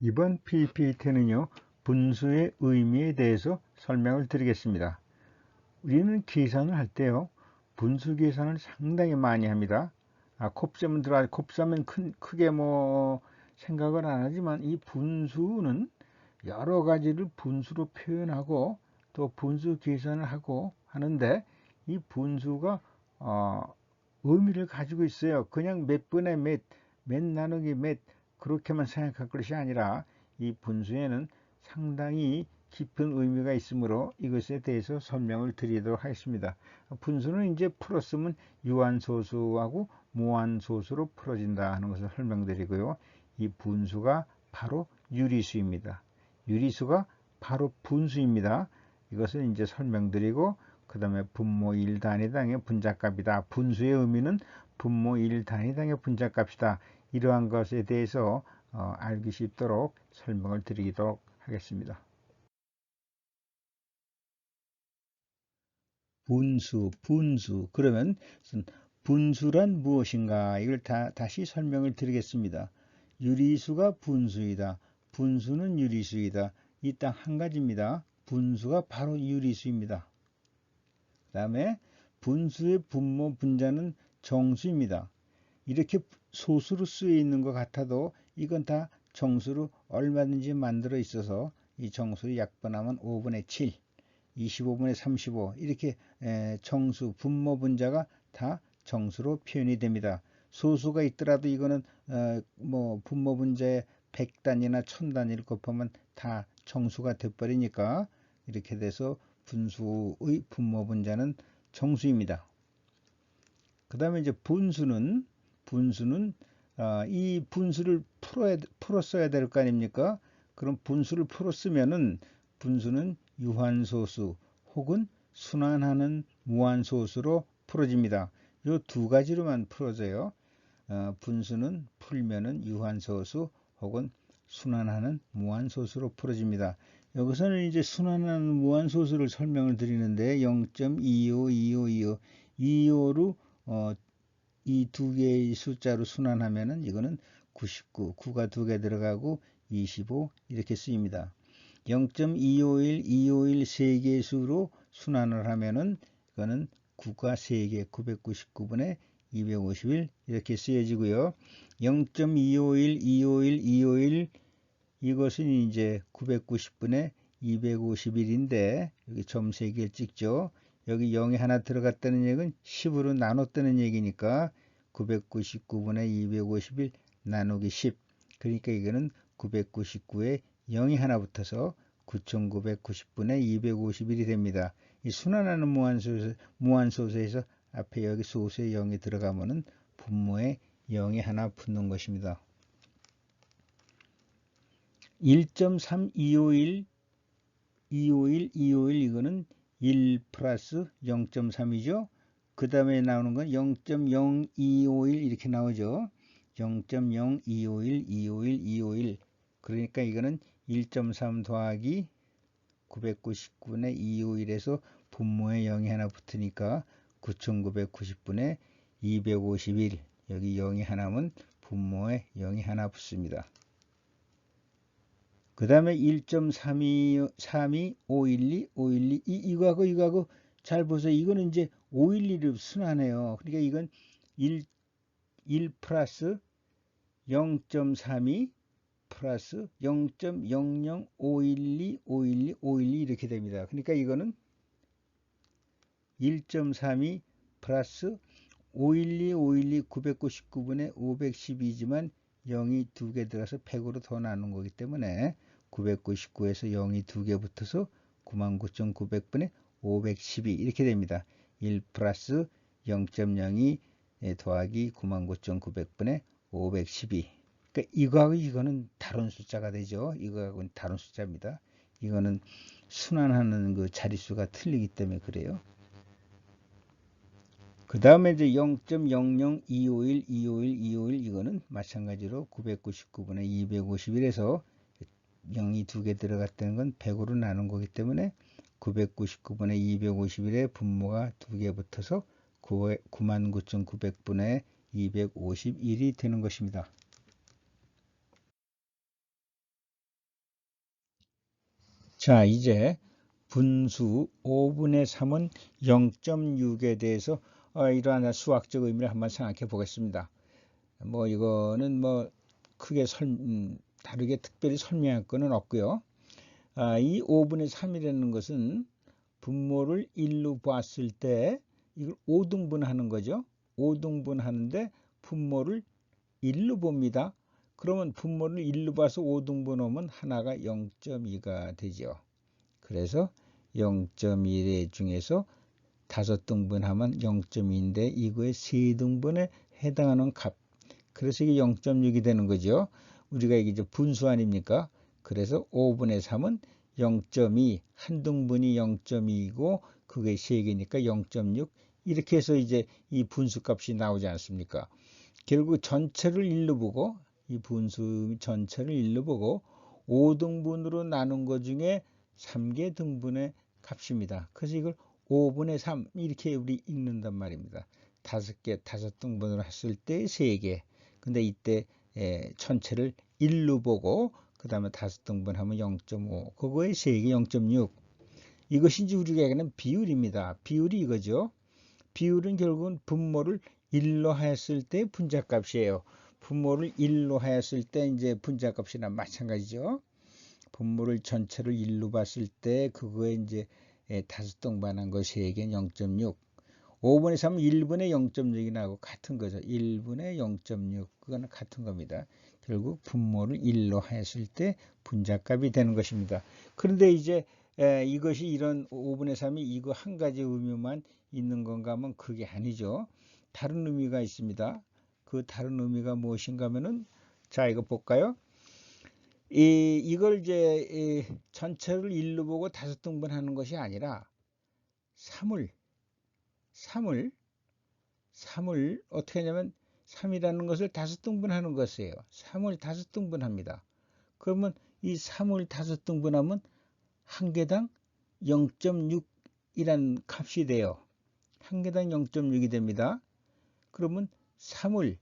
이번 PPT는요, 분수의 의미에 대해서 설명을 드리겠습니다. 우리는 계산을 할 때요, 분수 계산을 상당히 많이 합니다. 곱셈은 곱셈은 크게 생각을 안 하지만 이 분수는 여러 가지를 분수로 표현하고 또 분수 계산을 하고 하는데 이 분수가 의미를 가지고 있어요. 그냥 몇 분의 몇 나누기 몇 그렇게만 생각할 것이 아니라 이 분수에는 상당히 깊은 의미가 있으므로 이것에 대해서 설명을 드리도록 하겠습니다. 분수는 이제 풀었으면 유한소수하고 무한소수로 풀어진다 하는 것을 설명드리고요. 이 분수가 바로 유리수입니다. 유리수가 바로 분수입니다. 이것을 이제 설명드리고 그 다음에 분모 1단위당의 분자값이다. 분수의 의미는 분모 1단위당의 분자값이다. 이러한 것에 대해서 알기 쉽도록 설명을 드리도록 하겠습니다. 분수. 그러면 분수란 무엇인가? 이걸 다시 설명을 드리겠습니다. 유리수가 분수이다. 분수는 유리수이다. 이 딱 한 가지입니다. 분수가 바로 유리수입니다. 그 다음에 분수의 분모 분자는 정수입니다. 이렇게 소수로 쓰여 있는 것 같아도 이건 다 정수로 얼마든지 만들어 있어서 이 정수를 약분하면 5분의 7, 25분의 35 이렇게 정수, 분모 분자가 다 정수로 표현이 됩니다. 소수가 있더라도 이거는 분모 분자의 100단위나 1000단위를 곱하면 다 정수가 돼버리니까 이렇게 돼서 분수의 분모 분자는 정수입니다. 그 다음에 이제 분수는 이 분수를 풀었어야 될 거 아닙니까? 그럼 분수를 풀었으면은 분수는 유한소수 혹은 순환하는 무한소수로 풀어집니다. 이 두 가지로만 풀어져요. 분수는 풀면은 유한소수 혹은 순환하는 무한소수로 풀어집니다. 여기서는 이제 순환하는 무한소수를 설명을 드리는데 0.252525 25로 이 두 개의 숫자로 순환하면은 이거는 99, 9가 두 개 들어가고 25 이렇게 쓰입니다. 0.251, 251 세 개의 수로 순환을 하면은 이거는 9가 3개, 999분의 251 이렇게 쓰여지고요. 0.251, 251, 251 이것은 이제 990분의 251인데 여기 점 3개를 찍죠. 여기 0이 하나 들어갔다는 얘기는 10으로 나눴다는 얘기니까 999분의 251 나누기 10 그러니까 이거는 999에 0이 하나 붙어서 9990분의 251이 됩니다. 이 순환하는 무한소수에서 앞에 여기 소수에 0이 들어가면은 분모에 0이 하나 붙는 것입니다. 1.3251 251 이거는 1 플러스 0.3이죠. 그 다음에 나오는 건 0.0251 이렇게 나오죠. 0.0251 251 251 그러니까 이거는 1.3 더하기 999분의 251에서 분모에 0이 하나 붙으니까 9990분의 251 여기 0이 하나면 분모에 0이 하나 붙습니다. 그 다음에 1.32, 512, 512 이거하고 잘 보세요. 이거는 이제 512로 순환해요. 그러니까 이건 1 플러스 0.32 플러스 0.00 512 이렇게 됩니다. 그러니까 이거는 1.32 플러스 512 999분의 512지만 0이 두 개 들어가서 100으로 더 나눈 거기 때문에 999에서 0이 두 개 붙어서 99,900분의 512 이렇게 됩니다. 1 플러스 0.02 더하기 99,900분의 512 그러니까 이거하고 이거는 다른 숫자가 되죠. 이거하고는 다른 숫자입니다. 이거는 순환하는 그 자릿수가 틀리기 때문에 그래요. 그 다음에 이제 0.00251 이거는 마찬가지로 999분의 251에서 0이 두 개 들어갔다는 건 100으로 나눈 거기 때문에 999분의 251에 분모가 두 개 붙어서 99,900분의 251이 되는 것입니다. 자, 이제 분수 5분의 3은 0.6에 대해서 이러한 수학적 의미를 한번 생각해 보겠습니다. 뭐 이거는 뭐 크게 다르게 특별히 설명할 것은 없고요. 이 5분의 3이라는 것은 분모를 1로 봤을 때 이걸 5등분 하는 거죠. 5등분 하는데 분모를 1로 봅니다. 그러면 분모를 1로 봐서 5등분 하면 하나가 0.2가 되죠. 그래서 0.1 중에서 5등분 하면 0.2인데 이거의 3등분에 해당하는 값. 그래서 이게 0.6이 되는 거죠. 우리가 이게 분수 아닙니까? 그래서 5분의 3은 0.2, 한 등분이 0.2이고 그게 3개니까 0.6. 이렇게 해서 이제 이 분수 값이 나오지 않습니까? 결국 전체를 1로 보고 이 분수 전체를 1로 보고 5등분으로 나눈 것 중에 3개 등분의 값입니다. 그래서 이걸 5분의 3 이렇게 우리 읽는단 말입니다. 5개, 5등분으로 했을 때 3개. 근데 이때 전체를 1로 보고 그 다음에 5등분 하면 0.5. 그거에 3개 0.6. 이것이 이제 우리가 얘기하는 비율입니다. 비율이 이거죠. 비율은 결국은 분모를 1로 하였을 때 분자값이에요. 분모를 1로 하였을 때 이제 분자값이나 마찬가지죠. 분모를 전체를 1로 봤을 때 그거에 이제 5등분한 거 3개 0.6. 5분의 3은 1분의 0.6이 나고 같은 거죠. 1분의 0.6. 그거는 같은 겁니다. 결국 분모를 1로 하였을 때 분자값이 되는 것입니다. 그런데 이제 이것이 이런 5분의 3이 이거 한 가지 의미만 있는 건가 하면 그게 아니죠. 다른 의미가 있습니다. 그 다른 의미가 무엇인가 하면은 자, 이거 볼까요? 이걸 이제 전체를 1로 보고 5등분 하는 것이 아니라 3을 어떻게 하냐면 3이라는 것을 5등분 하는 것이에요. 3을 5등분 합니다. 그러면 이 3을 5등분 하면 한 개당 0.6이라는 값이 돼요. 한 개당 0.6이 됩니다. 그러면 3을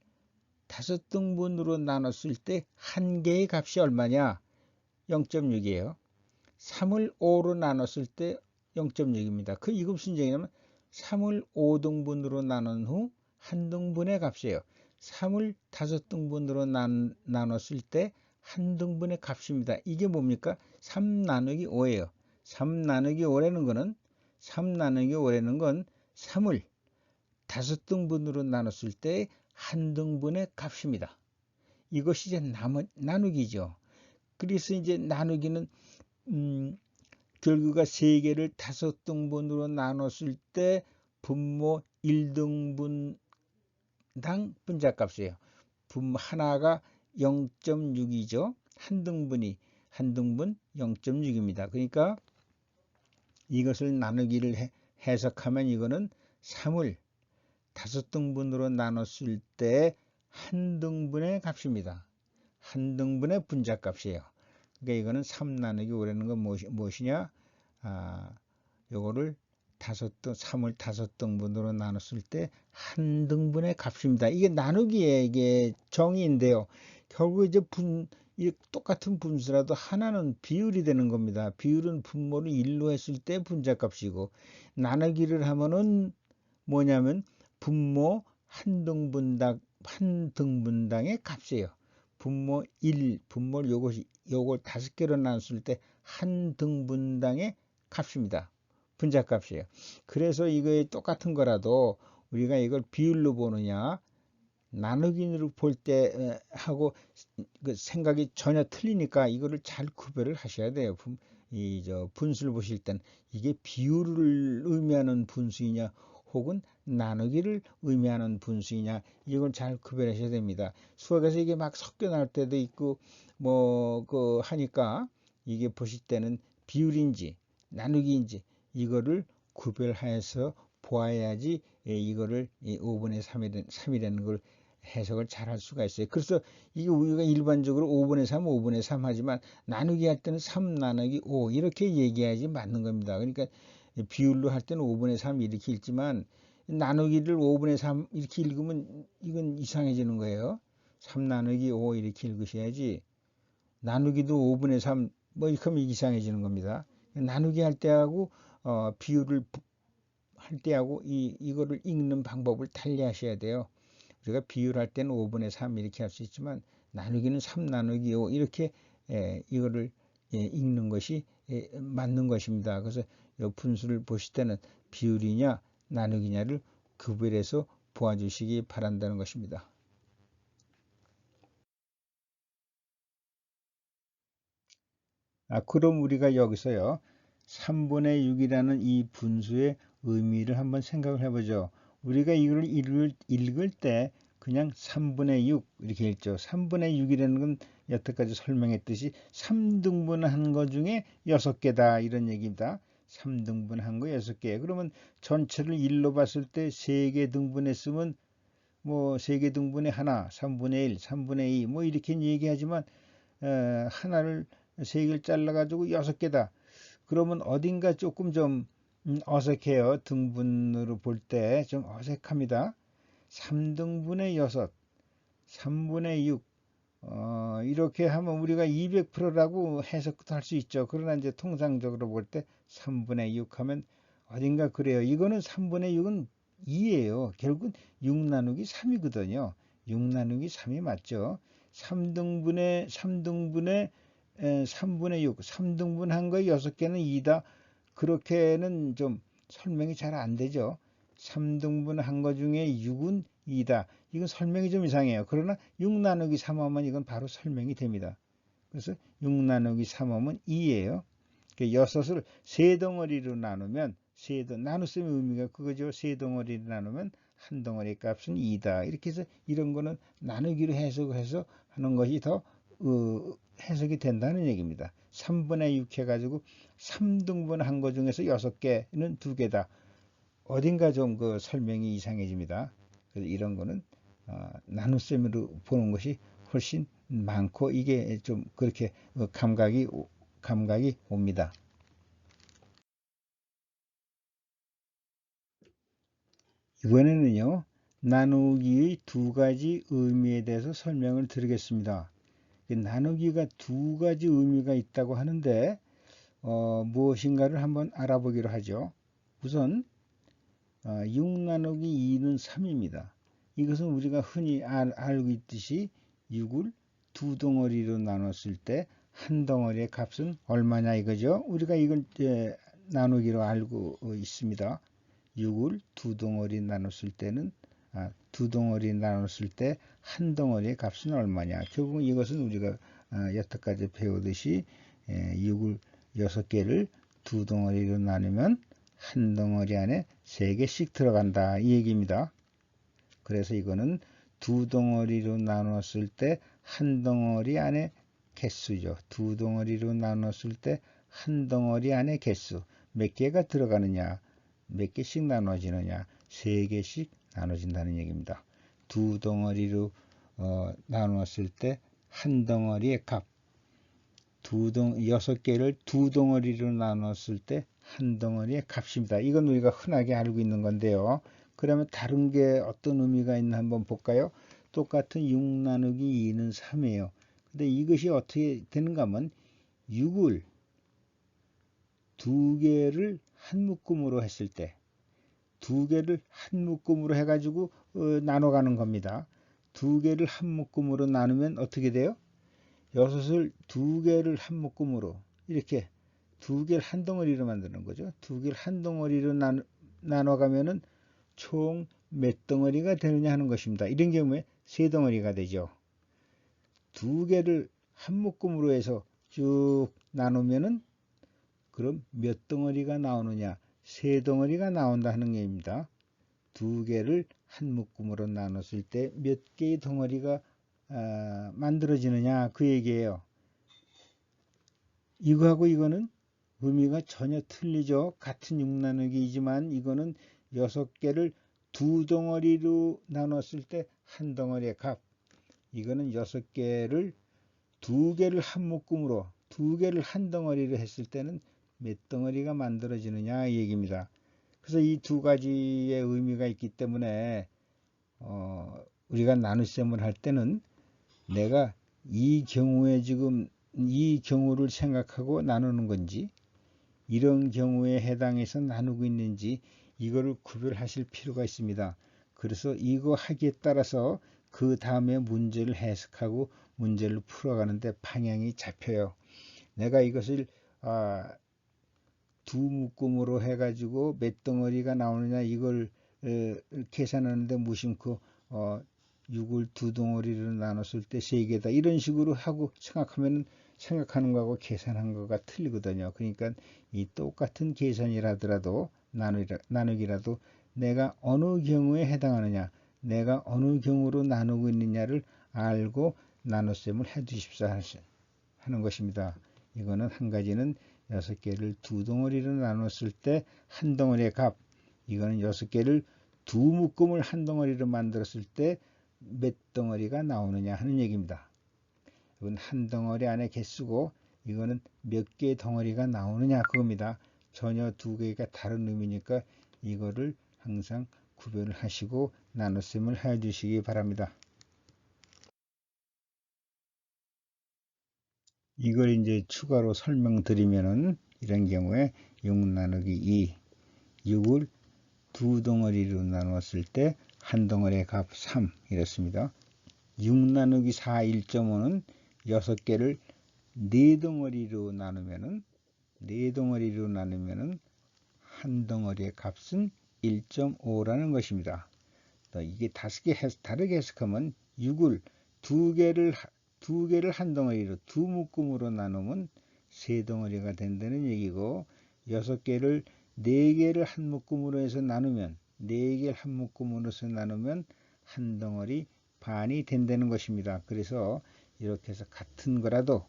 5등분으로 나눴을 때 한 개의 값이 얼마냐? 0.6이에요. 3을 5로 나눴을 때 0.6입니다. 이거 무슨 얘기냐면 3을 5등분으로 나눈 후 한 등분의 값이에요. 3을 5등분으로 나눴을 때 한 등분의 값입니다. 이게 뭡니까? 3 나누기 5예요. 3 나누기 5라는 거는 3 나누기 5라는 건 3을 5등분으로 나눴을 때 한 등분의 값입니다. 이것이 이제 나누기죠. 그래서 이제 나누기는 결국가 3개를 5등분으로 나눴을 때 분모 1등분당 분자값이에요. 분모 하나가 0.6이죠. 한 등분 0.6입니다. 그러니까 이것을 나누기를 해석하면 이거는 3을 5등분으로 나눴을 때 한 등분의 값입니다. 한 등분의 분자값이에요. 그러니까 이거는 3 나누기 5라는 건 무엇이냐? 요거를 3을 5등분으로 나눴을 때 한 등분의 값입니다. 이게 나누기의 이게 정의인데요. 결국 이제 똑같은 분수라도 하나는 비율이 되는 겁니다. 비율은 분모를 1로 했을 때 분자값이고 나누기를 하면은 뭐냐면 분모 한 등분당의 값이에요. 분모 1, 분모를 요걸 5개로 나눴을 때 한 등분당의 값입니다. 분자값이에요. 그래서 이거에 똑같은 거라도 우리가 이걸 비율로 보느냐 나누기로 볼 때 하고 그 생각이 전혀 틀리니까 이거를 잘 구별을 하셔야 돼요. 분수를 보실 땐 이게 비율을 의미하는 분수이냐 혹은 나누기를 의미하는 분수이냐 이걸 잘 구별하셔야 됩니다. 수학에서 이게 막 섞여 나올 때도 있고 하니까 이게 보실 때는 비율인지 나누기인지 이거를 구별해서 보아야지 이거를 5분의 3이라는 걸 해석을 잘 할 수가 있어요. 그래서 이게 우리가 일반적으로 5분의 3, 5분의 3 하지만 나누기 할 때는 3 나누기 5 이렇게 얘기해야지 맞는 겁니다. 그러니까 비율로 할 때는 5분의 3 이렇게 읽지만 나누기를 5분의 3 이렇게 읽으면 이건 이상해지는 거예요. 3 나누기 5 이렇게 읽으셔야지 나누기도 5분의 3 뭐 이렇게 하면 이상해지는 겁니다. 나누기 할 때하고 비율을 할 때하고 이거를 읽는 방법을 달리 하셔야 돼요. 우리가 비율할 때는 5분의 3 이렇게 할 수 있지만 나누기는 3 나누기 5 이렇게 이거를 읽는 것이 맞는 것입니다. 그래서 이 분수를 보실 때는 비율이냐 나누기냐를 구별해서 보아주시기 바란다는 것입니다. 그럼 우리가 여기서요 3분의 6이라는 이 분수의 의미를 한번 생각을 해보죠. 우리가 이걸 읽을 때 그냥 3분의 6 이렇게 읽죠. 3분의 6이라는 건 여태까지 설명했듯이 3등분한 것 중에 6개다 이런 얘기입니다. 3등분한 거 6개. 그러면 전체를 1로 봤을 때 3개 등분했으면 뭐 3개 등분의 하나, 3분의 1, 3분의 2 뭐 이렇게 얘기하지만 하나를 3개를 잘라가지고 6개다. 그러면 어딘가 조금 좀 어색해요. 등분으로 볼 때 좀 어색합니다. 3등분의 6, 3분의 6 이렇게 하면 우리가 200%라고 해석도 할 수 있죠. 그러나 이제 통상적으로 볼 때 3분의 6 하면 어딘가 그래요. 이거는 3분의 6은 2예요. 결국 6 나누기 3이거든요. 6 나누기 3이 맞죠. 3등분의 3분의 6, 3등분한 거에 6개는 2다. 그렇게는 좀 설명이 잘 안 되죠. 3등분한 거 중에 6은 2다. 이건 설명이 좀 이상해요. 그러나 6 나누기 3하면 이건 바로 설명이 됩니다. 그래서 6 나누기 3하면 2예요. 6을 세 덩어리로 나누면 나눗셈의 의미가 그거죠. 세 덩어리로 나누면 한 덩어리 값은 2다. 이렇게 해서 이런 거는 나누기로 해석해서 하는 것이 더 해석이 된다는 얘기입니다. 3분의 6 해가지고 3등분 한 거 중에서 6개는 2개다. 어딘가 좀 그 설명이 이상해집니다. 그래서 이런 거는 나눗셈으로 보는 것이 훨씬 많고 이게 좀 그렇게 감각이 옵니다. 이번에는요 나누기의 두 가지 의미에 대해서 설명을 드리겠습니다. 나누기가 두 가지 의미가 있다고 하는데 무엇인가를 한번 알아보기로 하죠. 우선 6 나누기 2는 3입니다. 이것은 우리가 흔히 알고 있듯이 6을 두 덩어리로 나눴을 때 한 덩어리의 값은 얼마냐 이거죠. 우리가 이걸 나누기로 알고 있습니다. 6을 두 덩어리 나눴을 때는 두 덩어리 나눴을 때 한 덩어리의 값은 얼마냐. 결국 이것은 우리가 여태까지 배우듯이 6을 6개를 두 덩어리로 나누면 한 덩어리 안에 3개씩 들어간다 이 얘기입니다. 그래서 이거는 두 덩어리로 나눴을 때 한 덩어리 안에 개수죠. 두 덩어리로 나눴을 때 한 덩어리 안에 개수 몇 개가 들어가느냐, 몇 개씩 나눠지느냐, 3개씩 나눠진다는 얘기입니다. 두 덩어리로 나눴을 때 한 덩어리의 값, 6개를 두 덩어리로 나눴을 때 한 덩어리의 값입니다. 이건 우리가 흔하게 알고 있는 건데요. 그러면 다른 게 어떤 의미가 있나 한번 볼까요? 똑같은 6 나누기 2는 3이에요. 근데 이것이 어떻게 되는가 하면 6을 두 개를 한 묶음으로 했을 때 두 개를 한 묶음으로 해가지고 나눠가는 겁니다. 두 개를 한 묶음으로 나누면 어떻게 돼요? 6을 두 개를 한 묶음으로 이렇게 두 개를 한 덩어리로 만드는 거죠. 두 개를 한 덩어리로 나눠가면은 총 몇 덩어리가 되느냐 하는 것입니다. 이런 경우에 세 덩어리가 되죠. 두 개를 한 묶음으로 해서 쭉 나누면은 그럼 몇 덩어리가 나오느냐? 세 덩어리가 나온다는 얘기입니다. 두 개를 한 묶음으로 나눴을 때 몇 개의 덩어리가 만들어지느냐 그 얘기예요. 이거하고 이거는 의미가 전혀 틀리죠. 같은 6 나누기이지만 이거는 6개를 두 덩어리로 나눴을 때 한 덩어리의 값. 이거는 6개를 두 개를 한 묶음으로 두 개를 한 덩어리로 했을 때는 몇 덩어리가 만들어지느냐 이 얘기입니다. 그래서 이 두 가지의 의미가 있기 때문에 우리가 나눗셈을 할 때는 내가 이 경우에 지금 이 경우를 생각하고 나누는 건지 이런 경우에 해당해서 나누고 있는지 이거를 구별하실 필요가 있습니다. 그래서 이거 하기에 따라서 그 다음에 문제를 해석하고 문제를 풀어가는데 방향이 잡혀요. 내가 이것을 두 묶음으로 해가지고 몇 덩어리가 나오느냐 이걸 계산하는데 무심코 6을 두 덩어리로 나눴을 때 3개다 이런 식으로 하고 생각하는 거하고 계산한 거가 틀리거든요. 그러니까 이 똑같은 계산이라더라도 나누기라도 내가 어느 경우에 해당하느냐, 내가 어느 경우로 나누고 있느냐를 알고 나눗셈을 해 주십사 하는 것입니다. 이거는 한 가지는 6개를 두 덩어리로 나눴을 때 한 덩어리의 값, 이거는 6개를 두 묶음을 한 덩어리로 만들었을 때 몇 덩어리가 나오느냐 하는 얘기입니다. 이건 한 덩어리 안에 개수고 이거는 몇 개의 덩어리가 나오느냐 그겁니다. 전혀 두 개가 다른 의미니까 이거를 항상 구별을 하시고 나눗셈을 해 주시기 바랍니다. 이걸 이제 추가로 설명드리면은 이런 경우에 6 나누기 2, 6을 두 덩어리로 나눴을 때 한 덩어리의 값 3 이렇습니다. 6 나누기 4 1.5는 6개를 네 덩어리로 나누면은 한 덩어리의 값은 1.5라는 것입니다. 이게 다르게 해석하면 6을 두 개를 한 덩어리로 두 묶음으로 나누면 세 덩어리가 된다는 얘기고 6개를 4개를 한 묶음으로 해서 나누면 4개를 한 묶음으로 해서 나누면 한 덩어리 반이 된다는 것입니다. 그래서 이렇게 해서 같은 거라도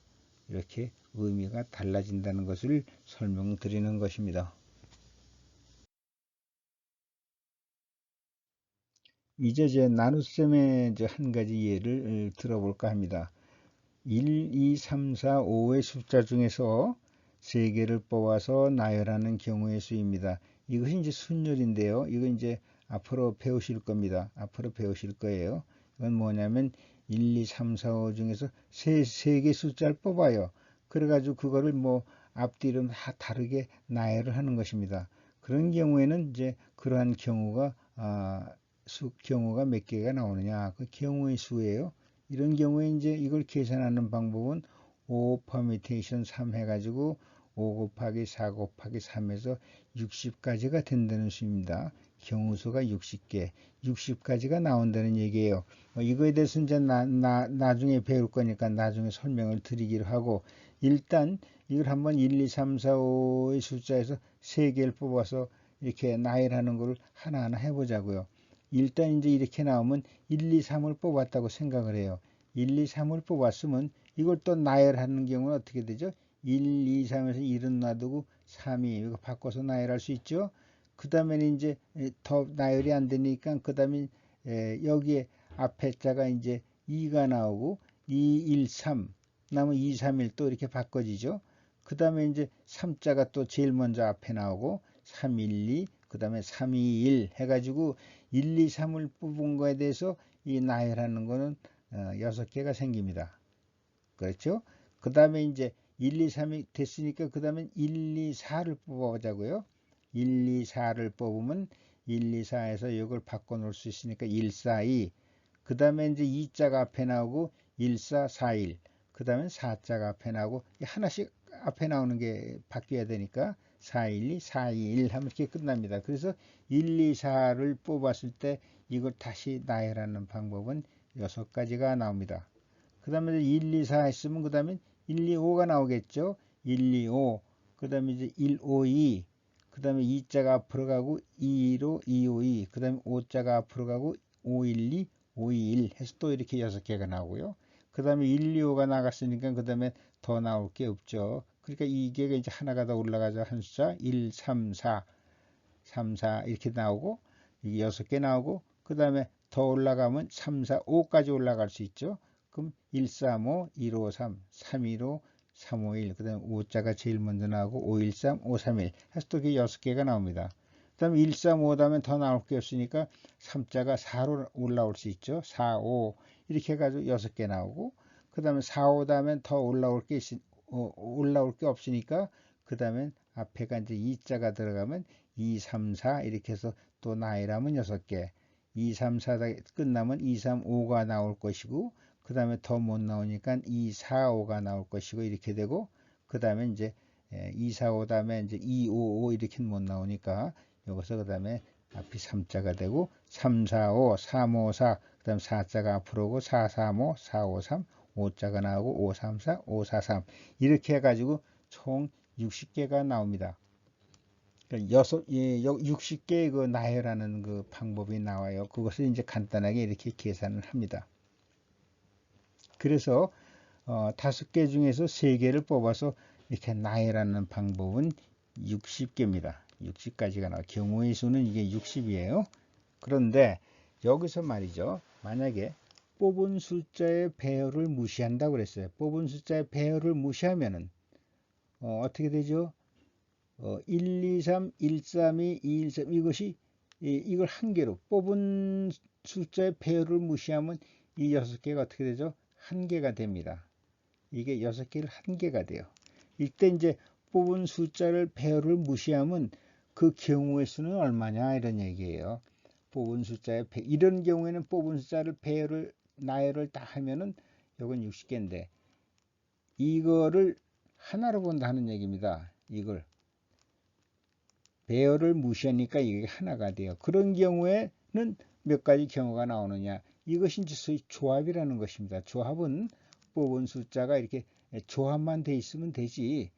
이렇게 의미가 달라진다는 것을 설명드리는 것입니다. 이제 제 나눗셈의 한 가지 예를 들어볼까 합니다. 1, 2, 3, 4, 5의 숫자 중에서 3개를 뽑아서 나열하는 경우의 수입니다. 이것이 이제 순열인데요. 이거 이제 앞으로 배우실 겁니다. 앞으로 배우실 거예요. 이건 뭐냐면 1, 2, 3, 4, 5 중에서 3개 숫자를 뽑아요. 그래가지고 그거를 뭐 앞뒤로 다 다르게 나열을 하는 것입니다. 그런 경우에는 이제 그러한 경우가 몇 개가 나오느냐. 그 경우의 수예요. 이런 경우에 이제 이걸 계산하는 방법은 5 퍼뮤테이션 3 해가지고 5 곱하기 4 곱하기 3에서 60까지가 된다는 수입니다. 경우수가 60개, 60까지가 나온다는 얘기예요. 이거에 대해서 이제 나중에 배울 거니까 나중에 설명을 드리기로 하고 일단 이걸 한번 1, 2, 3, 4, 5의 숫자에서 3개를 뽑아서 이렇게 나열하는 걸 하나하나 해보자고요. 일단 이제 이렇게 나오면 1, 2, 3을 뽑았다고 생각을 해요. 1, 2, 3을 뽑았으면 이걸 또 나열하는 경우는 어떻게 되죠? 1, 2, 3에서 1은 놔두고 3이 이거 바꿔서 나열할 수 있죠. 그 다음에는 이제 더 나열이 안 되니까 그 다음에 여기에 앞에 자가 이제 2가 나오고 2, 1, 3 나면 2, 3, 1 또 이렇게 바꿔지죠. 그 다음에 이제 3자가 또 제일 먼저 앞에 나오고 3, 1, 2 그 다음에 3, 2, 1 해가지고 1, 2, 3을 뽑은 거에 대해서 이 나열하는 거는 6개가 생깁니다. 그렇죠? 그 다음에 이제 1, 2, 3이 됐으니까 그 다음에 1, 2, 4를 뽑아보자고요. 1, 2, 4를 뽑으면 1, 2, 4에서 이걸 바꿔놓을 수 있으니까 1, 4, 2. 그 다음에 이제 2자가 앞에 나오고 1, 4, 4, 1. 그 다음에 4자가 앞에 나오고 하나씩 앞에 나오는 게 바뀌어야 되니까 4, 1, 2, 4, 2, 1 하면 이렇게 끝납니다. 그래서 1, 2, 4를 뽑았을 때 이걸 다시 나열하는 방법은 6가지가 나옵니다. 그 다음에 1, 2, 4 했으면 그 다음에 1, 2, 5가 나오겠죠. 1, 2, 5. 그 다음에 이제 1, 5, 2. 그 다음에 2자가 앞으로 가고 2, 5, 2, 5, 2. 그 다음에 5자가 앞으로 가고 5, 1, 2, 5, 2, 1 해서 또 이렇게 6개가 나오고요. 그 다음에 1, 2, 5가 나갔으니까 그 다음에 더 나올 게 없죠. 그러니까 이게 이제 하나가 더 올라가자 한 숫자 1, 3, 4, 3, 4 이렇게 나오고 이게 6개 나오고 그 다음에 더 올라가면 3, 4, 5까지 올라갈 수 있죠. 그럼 1, 3, 5, 1, 5, 3, 3, 1, 5, 3, 5, 1. 그 다음에 5자가 제일 먼저 나오고 5, 1, 3, 5, 3, 1 해서 또 이게 6개가 나옵니다. 그 다음에 1, 3, 5 다음에 더 나올 게 없으니까 3자가 4로 올라올 수 있죠. 4, 5 이렇게 해가지고 6개 나오고 그 다음에 4, 5 다음에 더 올라올 게 없으니까 그 다음엔 앞에가 이제 2자가 들어가면 2, 3, 4 이렇게 해서 또 나열하면 6개. 2, 3, 4 끝나면 2, 3, 5가 나올 것이고, 그 다음에 더 못 나오니까 2, 4, 5가 나올 것이고, 이렇게 되고, 그 다음에 이제 2, 4, 5 다음에 이제 2, 5, 5 이렇게 못 나오니까, 여기서 그 다음에 앞이 3자가 되고, 3, 4, 5, 3, 5, 4, 그 다음 4자가 앞으로 오고, 4, 3, 5, 4, 5, 3, 5자가 나오고, 5, 3, 4, 5, 4, 3. 이렇게 해가지고 총 60개가 나옵니다. 그러니까 60개의 그 나열하는 그 방법이 나와요. 그것을 이제 간단하게 이렇게 계산을 합니다. 그래서 5개 중에서 3개를 뽑아서 이렇게 나열하는 방법은 60개입니다. 60까지가 나와. 경우의 수는 이게 60이에요. 그런데 여기서 말이죠. 만약에 뽑은 숫자의 배열을 무시한다고 그랬어요. 뽑은 숫자의 배열을 무시하면은 어떻게 되죠? 1, 2, 3, 1, 3, 2, 2, 1, 3 이것이 이걸 한 개로 뽑은 숫자의 배열을 무시하면 이 6개가 어떻게 되죠? 한 개가 됩니다. 이게 6개를 한 개가 돼요. 이때 이제 뽑은 숫자를 배열을 무시하면 그 경우의 수는 얼마냐 이런 얘기예요. 뽑은 숫자의 이런 경우에는 뽑은 숫자를 배열을 나열을 다 하면은 이건 60개인데 이거를 하나로 본다는 얘기입니다. 이걸 배열을 무시하니까 이게 하나가 돼요. 그런 경우에는 몇 가지 경우가 나오느냐. 이것이 이제 소위 조합이라는 것입니다. 조합은 뽑은 숫자가 이렇게 조합만 돼 있으면 되지.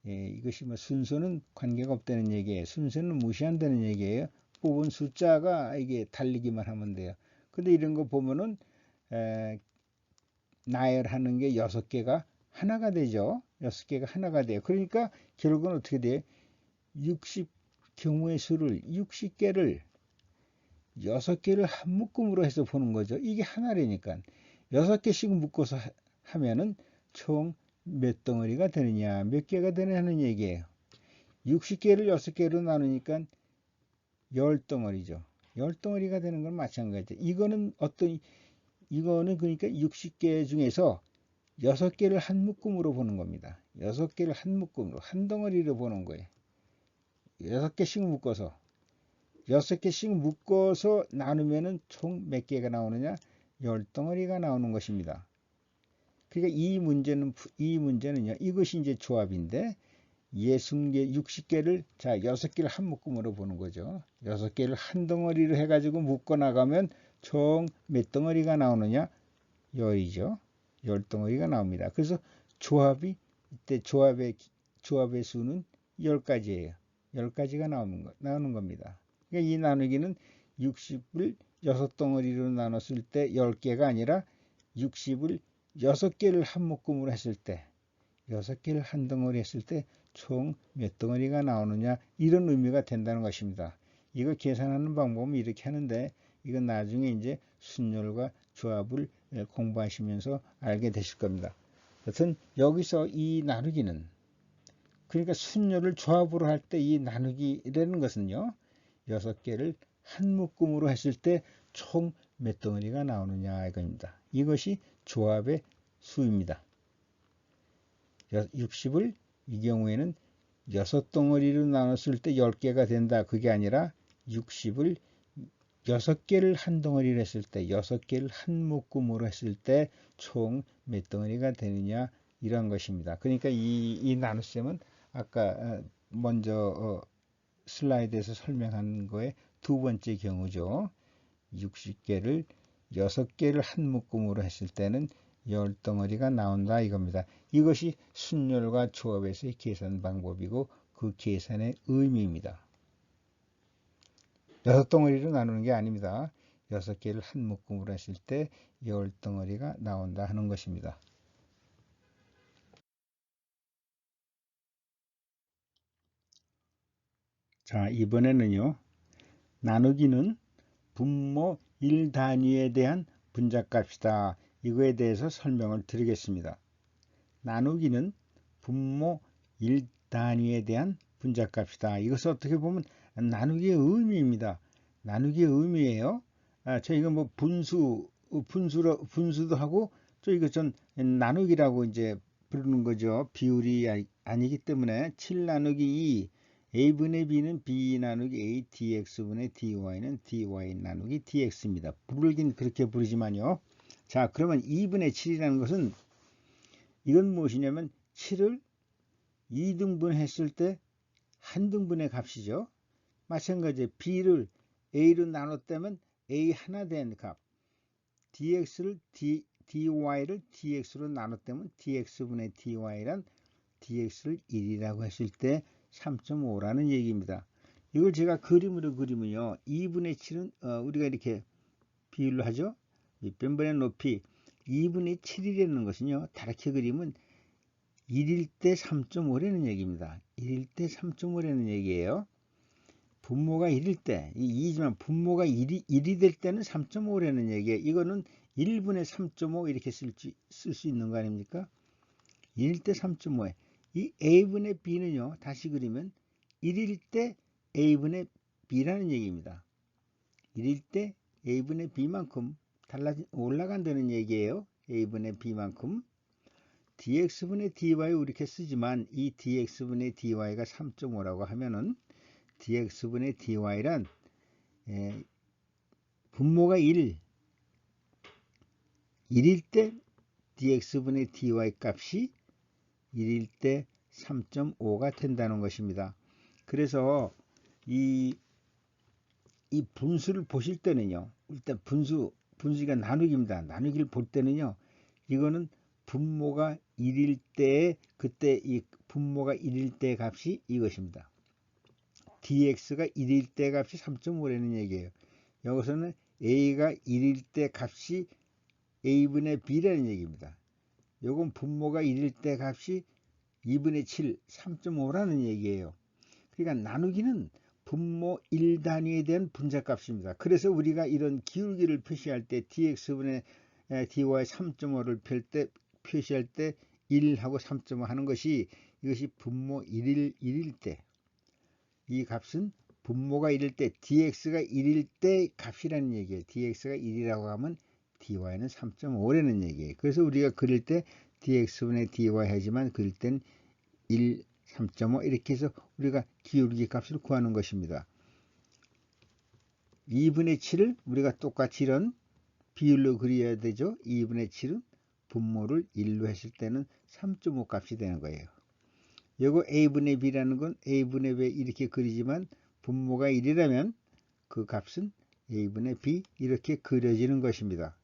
이것이 뭐 순서는 관계가 없다는 얘기예요. 순서는 무시한다는 얘기예요. 뽑은 숫자가 이게 달리기만 하면 돼요. 근데 이런 거 보면은 나열하는 게 6개가 하나가 되죠. 6개가 하나가 돼요. 그러니까 결국은 어떻게 돼요? 60 경우의 수를 60개를 6개를 한 묶음으로 해서 보는 거죠. 이게 하나라니까 6개씩 묶어서 하면은 총 몇 덩어리가 되느냐, 몇 개가 되느냐는 얘기예요. 60개를 6개로 나누니까 10덩어리죠. 10덩어리가 되는 건 마찬가지죠. 이거는 그러니까 60개 중에서 6개를 한 묶음으로 보는 겁니다. 6개를 한 묶음으로, 한 덩어리로 보는 거예요. 6개씩 묶어서 6개씩 묶어서 나누면은 총 몇 개가 나오느냐? 10덩어리가 나오는 것입니다. 그러니까 이 문제는요. 이것이 이제 조합인데 60개를 자 6개를 한 묶음으로 보는 거죠. 6개를 한 덩어리로 해 가지고 묶어 나가면 총 몇 덩어리가 나오느냐? 10이죠. 10덩어리가 나옵니다. 그래서 조합이 이때 조합의 수는 10가지예요. 10가지가 나오는 겁니다. 그러니까 이 나누기는 60을 6덩어리로 나눴을 때 10개가 아니라 60을 6개를 한 묶음으로 했을 때 6개를 한 덩어리 했을 때 총 몇 덩어리가 나오느냐 이런 의미가 된다는 것입니다. 이거 계산하는 방법은 이렇게 하는데 이건 나중에 이제 순열과 조합을 공부하시면서 알게 되실 겁니다. 여튼 여기서 이 나누기는 그러니까 순열을 조합으로 할 때 이 나누기라는 것은요. 6개를 한 묶음으로 했을 때 총 몇 덩어리가 나오느냐 이겁니다. 이것이 조합의 수입니다. 60을 이 경우에는 6덩어리로 나눴을 때 10개가 된다. 그게 아니라 60을 6개를 한 덩어리를 했을 때 6개를 한 묶음으로 했을 때 총 몇 덩어리가 되느냐 이런 것입니다. 그러니까 이 나눗셈은 아까 먼저 슬라이드에서 설명한 거의 두 번째 경우죠. 60개를 6개를 한 묶음으로 했을 때는 10덩어리가 나온다 이겁니다. 이것이 순열과 조합에서의 계산 방법이고 그 계산의 의미입니다. 6덩어리로 나누는 게 아닙니다. 6개를 한 묶음으로 했을 때 10덩어리가 나온다 하는 것입니다. 자, 이번에는요. 나누기는 분모 1단위에 대한 분자값이다. 이거에 대해서 설명을 드리겠습니다. 나누기는 분모 1단위에 대한 분자값이다. 이것을 어떻게 보면 나누기의 의미입니다. 나누기의 의미예요. 저희가 뭐 분수도 하고 저 이거 전 나누기라고 이제 부르는 거죠. 비율이 아니기 때문에 7 나누기 2 a분의 b는 b 나누기 a dx분의 dy는 dy 나누기 dx입니다. 부르긴 그렇게 부르지만요. 자, 그러면 2분의 7이라는 것은 이건 무엇이냐면 7을 2등분 했을 때 한 등분의 값이죠. 마찬가지로 b를 a로 나눴다면 a 하나 된 값, dx를 dy를 dx로 나눴다면 dx분의 dy란 dx를 1이라고 했을 때 3.5라는 얘기입니다. 이걸 제가 그림으로 그리면요. 2분의 7은 우리가 이렇게 비율로 하죠. 밑변분의 높이 2분의 7이라는 것은요. 다르게 그리면 1일 때 3.5라는 얘기입니다. 1일 때 3.5라는 얘기예요. 분모가 1일 때, 2지만 분모가 1이 될 때는 3.5라는 얘기예요. 이거는 1분의 3.5 이렇게 쓸 수 있는 거 아닙니까? 1일 때 3.5에 이 a분의 b는요. 다시 그리면 1일 때 a분의 b라는 얘기입니다. 1일 때 a분의 b만큼 올라간다는 얘기예요. a분의 b만큼. dx분의 dy 이렇게 쓰지만 이 dx분의 dy가 3.5라고 하면은 dx분의 dy란 분모가 1일 때 dx분의 dy 값이 1일 때 3.5가 된다는 것입니다. 그래서 이 분수를 보실 때는요. 일단 분수가 나누기입니다. 나누기를 볼 때는요. 이거는 분모가 1일 때 그때 이 분모가 1일 때 값이 이것입니다. dx가 1일 때 값이 3.5라는 얘기예요. 여기서는 a가 1일 때 값이 a분의 b라는 얘기입니다. 요건 분모가 1일 때 값이 2분의 7, 3.5라는 얘기예요. 그러니까 나누기는 분모 1단위에 대한 분자값입니다. 그래서 우리가 이런 기울기를 표시할 때 dx분의 dy 3.5를 표시할 때 1하고 3.5 하는 것이 이것이 분모 1일 때 이 값은 분모가 1일 때 dx가 1일 때 값이라는 얘기예요. dx가 1이라고 하면 dy는 3.5라는 얘기예요. 그래서 우리가 그릴 때 dx분의 dy 하지만 그릴 땐 1, 3.5 이렇게 해서 우리가 기울기 값을 구하는 것입니다. 2분의 7을 우리가 똑같이 이런 비율로 그려야 되죠. 2분의 7은 분모를 1로 했을 때는 3.5 값이 되는 거예요. 요거 a분의 b라는 건 a분의 b 이렇게 그리지만 분모가 1이라면 그 값은 a분의 b 이렇게 그려지는 것입니다.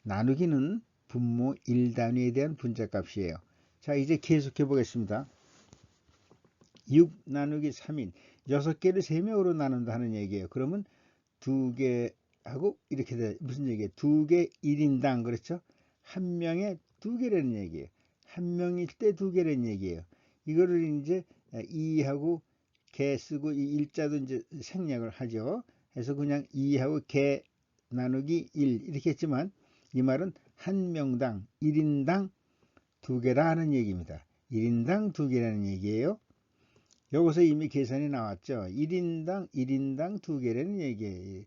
나누기는 분모 1단위에 대한 분자값이에요. 자, 이제 계속해 보겠습니다. 6 나누기 3인 6개를 3명으로 나눈다는 얘기예요. 그러면 2개 하고 이렇게 돼. 무슨 얘기예요? 2개 1인당 그렇죠? 한 명에 2개라는 얘기예요. 한 명일 때 2개라는 얘기예요. 이거를 이제 2하고 개 쓰고 이 일자도 이제 생략을 하죠. 그래서 그냥 2하고 개 나누기 1 이렇게 했지만 이 말은 한 명당 1인당 2개라 하는 얘기입니다. 1인당 2개라는 얘기예요. 여기서 이미 계산이 나왔죠. 1인당 2개라는 얘기예요.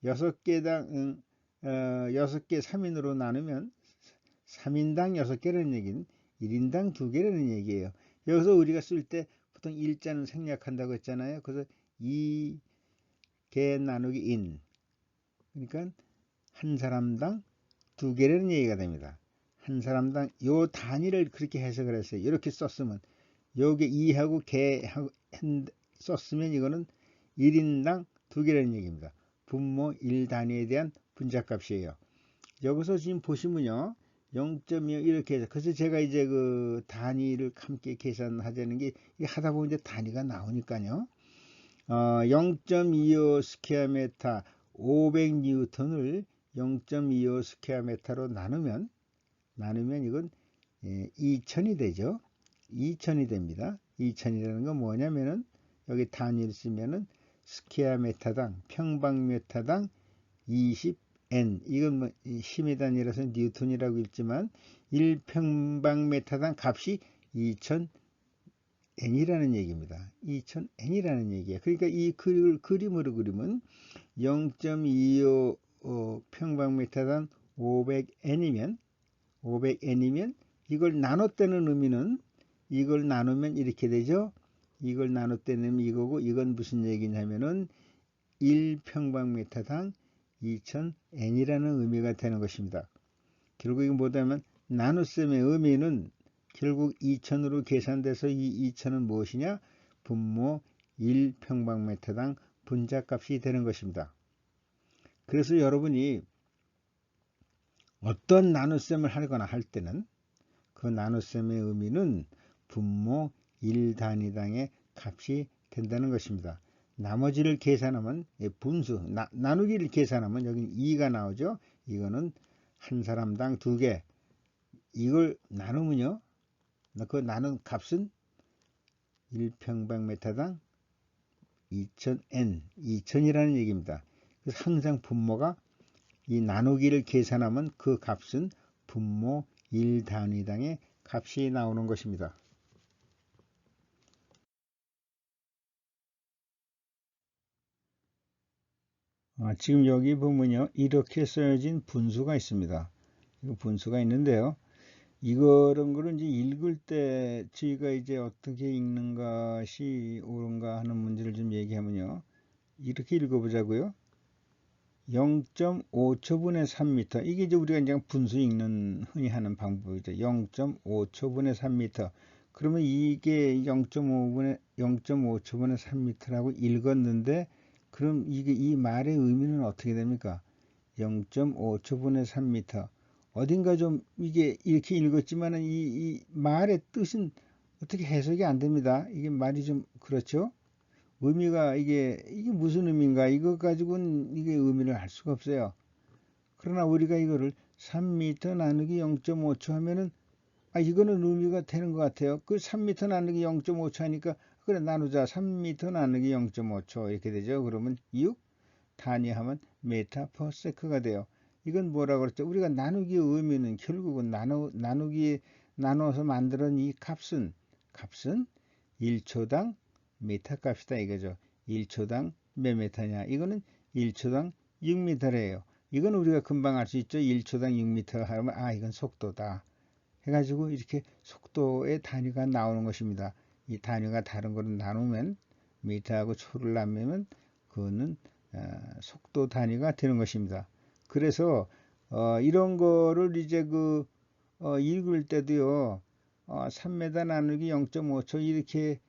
6개당 6개 3인으로 나누면 3인당 6개라는 얘기는 1인당 2개라는 얘기예요. 여기서 우리가 쓸 때 보통 일자는 생략한다고 했잖아요. 그래서 2개 나누기 인 그러니까 한 사람당 2개라는 얘기가 됩니다. 한 사람당 요 단위를 그렇게 해석을 했어요. 이렇게 썼으면 여기 2하고 개하고 썼으면 이거는 1인당 2개라는 얘기입니다. 분모 1단위에 대한 분자값이에요. 여기서 지금 보시면요. 0.25 이렇게 해서 그래서 제가 이제 그 단위를 함께 계산하자는 게 하다 보면 이제 단위가 나오니까요. 0.25 스퀘어미터 500뉴턴을 0.25 스퀘어미터로 나누면 이건 2000이 되죠. 2000이 됩니다. 2000이라는 건 뭐냐면은 여기 단위를 쓰면은 스퀘어미터당 평방미터당 20n 이건 뭐 힘의 단위라서 뉴턴이라고 읽지만 1평방미터당 값이 2000n이라는 얘기입니다. 2000n이라는 얘기예요. 그러니까 이 그림으로 그리면 0.25 평방미터당 500n이면 이걸 나눴다는 의미는 이걸 나누면 이렇게 되죠. 이걸 나눴다는 이거고, 이건 무슨 얘기냐면은 1평방미터당 2000N이라는 의미가 되는 것입니다. 결국 이건 뭐냐면 나눗셈의 의미는 결국 2000으로 계산돼서 이 2000은 무엇이냐? 분모 1평방미터당 분자값이 되는 것입니다. 그래서 여러분이 어떤 나눗셈을 하거나 할 때는 그 나눗셈의 의미는 분모 1단위당의 값이 된다는 것입니다. 나머지를 계산하면 분수, 나누기를 계산하면 여기 2가 나오죠. 이거는 한 사람당 2개. 이걸 나누면요. 그 나눈 값은 1평방미터당 2000N, 2000이라는 얘기입니다. 그래서 항상 분모가 이 나누기를 계산하면 그 값은 분모 1단위당의 값이 나오는 것입니다. 지금 여기 보면요. 이렇게 쓰여진 분수가 있습니다. 이 분수가 있는데요. 이런 거를 이제 읽을 때 저희가 이제 어떻게 읽는 것이 옳은가 하는 문제를 좀 얘기하면요. 이렇게 읽어보자고요. 0.5초분의 3m. 이게 이제 우리가 이제 분수 읽는 흔히 하는 방법이죠. 0.5초분의 3m. 그러면 이게 0.5초분의 3m라고 읽었는데, 그럼 이게 이 말의 의미는 어떻게 됩니까? 0.5초분의 3m. 어딘가 좀 이게 이렇게 읽었지만은 이 말의 뜻은 어떻게 해석이 안 됩니다. 이게 말이 좀 그렇죠? 의미가 이게 무슨 의미인가? 이거 가지고는 이게 의미를 알 수가 없어요. 그러나 우리가 이거를 3m 나누기 0.5초 하면은 이거는 의미가 되는 것 같아요. 그 3m 나누기 0.5초 하니까 그래 나누자. 3m 나누기 0.5초 이렇게 되죠. 그러면 6 단위하면 메타 퍼 세크가 돼요. 이건 뭐라고 그랬죠? 우리가 나누기의 의미는 결국은 나눠서 만드는 이 값은 1초당 메타 값이다 이거죠. 1초당 몇 메타냐? 이거는 1초당 6m래요. 이건 우리가 금방 알 수 있죠. 1초당 6m 하면 이건 속도다. 해가지고 이렇게 속도의 단위가 나오는 것입니다. 이 단위가 다른 거를 나누면 미터하고 초를 나누면 그거는 속도 단위가 되는 것입니다. 그래서 이런 거를 이제 읽을 때도요. 3m 나누기 0.5초 이렇게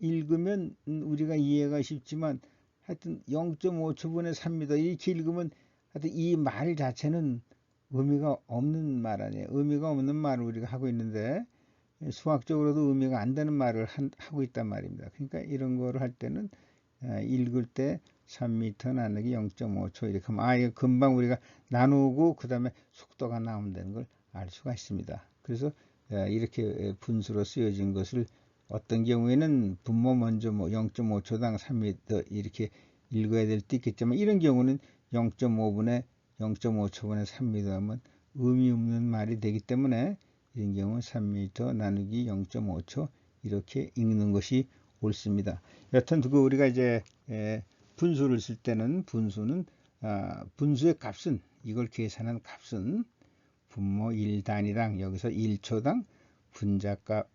읽으면 우리가 이해가 쉽지만 하여튼 0.5초분의 3m 이렇게 읽으면 하여튼 이 말 자체는 의미가 없는 말 아니에요. 의미가 없는 말을 우리가 하고 있는데 수학적으로도 의미가 안 되는 말을 하고 있단 말입니다. 그러니까 이런 거를 할 때는 읽을 때 3m 나누기 0.5초 이렇게 하면 이거 금방 우리가 나누고 그 다음에 속도가 나온다는 걸 알 수가 있습니다. 그래서 이렇게 분수로 쓰여진 것을 어떤 경우에는 분모 먼저 0.5초당 3m 이렇게 읽어야 될 때 있겠지만 이런 경우는 0.5초분의 3m 하면 의미 없는 말이 되기 때문에 이런 경우 3m 나누기 0.5초 이렇게 읽는 것이 옳습니다. 여튼 우리가 이제 분수를 쓸 때는 분수의 값은 이걸 계산한 값은 분모 1단위당 여기서 1초당 분자값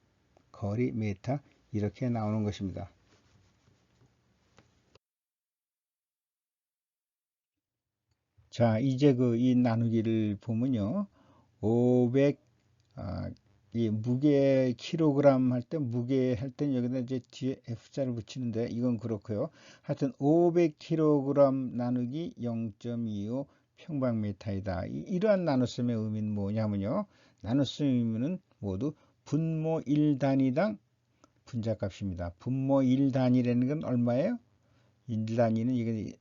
거리 메타 이렇게 나오는 것입니다. 자, 이제 이 나누기를 보면요. 500 이 무게 킬로그램 할 때 무게 할 때 여기다 이제 뒤에 F자를 붙이는데 이건 그렇고요. 하여튼 500kg 나누기 0.25 평방미터이다. 이러한 나눗셈의 의미는 뭐냐면요. 나눗셈의 의미는 모두 분모 1단위당 분자값입니다. 분모 1단위라는 건 얼마예요? 1단위는 이게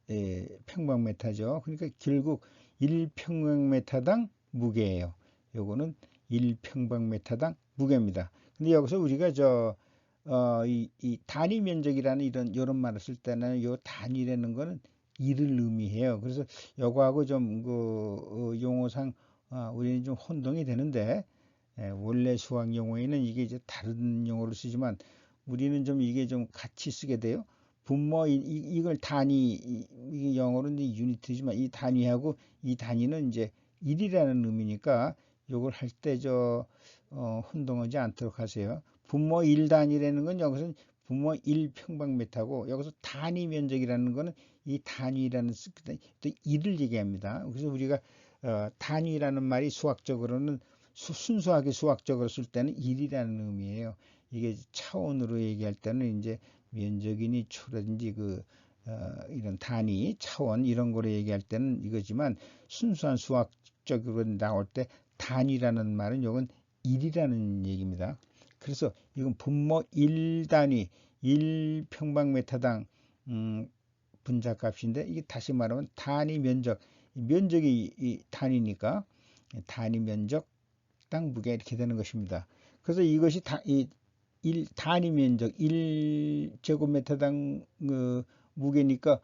평방미터죠. 그러니까 결국 1평방미터당 무게예요. 요거는 1평방미터당 무게입니다. 근데 여기서 우리가 이 단위 면적이라는 이런 말을 쓸 때는 요 단위라는 거는 일을 의미해요. 그래서 요거하고 좀 용어상 우리는 좀 혼동이 되는데 원래 수학 용어에는 이게 이제 다른 용어를 쓰지만 우리는 좀 이게 좀 같이 쓰게 돼요. 분모 이걸 단위 이 영어로는 유니트지만 이 단위하고 이 단위는 이제 1이라는 의미니까 요걸 할 때 혼동하지 않도록 하세요. 분모 1단위라는 건 여기서 분모 1평방미터고 여기서 단위 면적이라는 거는 이 단위라는 또 1을 얘기합니다. 그래서 우리가 단위라는 말이 수학적으로는 순수하게 수학적으로 쓸 때는 1이라는 의미예요. 이게 차원으로 얘기할 때는 이제 면적이니 초라든지 이런 단위, 차원 이런 거로 얘기할 때는 이거지만 순수한 수학적으로 나올 때 단위라는 말은 이건 1이라는 얘기입니다. 그래서 이건 분모 1단위 1평방미터당 분자값인데 이게 다시 말하면 단위 면적, 면적이 이 단위니까 단위 면적당 무게 이렇게 되는 것입니다. 그래서 이것이 단위 면적 1제곱미터당 무게니까